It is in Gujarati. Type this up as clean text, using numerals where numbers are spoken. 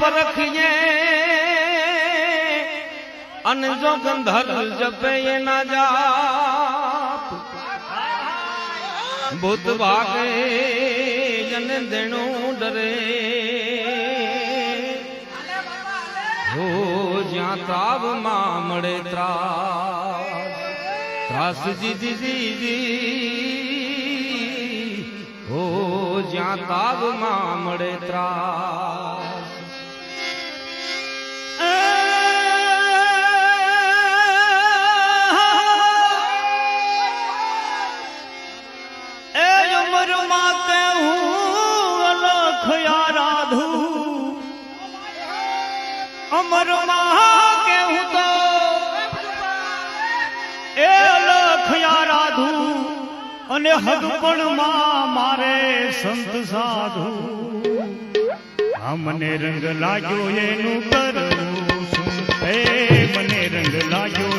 પરખીએ અન જો ગંધર જપે ના જાપ ભૂત ભાગે જન દેણું ડરે હો જ્યાં તાવ માં મળે ત્રાસ જીજી હો જ્યાં તાવ માં મળે ત્રાસ અમર માં કેવું તો એ લખયા રાધુ અને હદપણ માં મારે સંત સાધુ આ મને રંગ લાગ્યો એનું કરવું શું હે મને રંગ લાગ્યો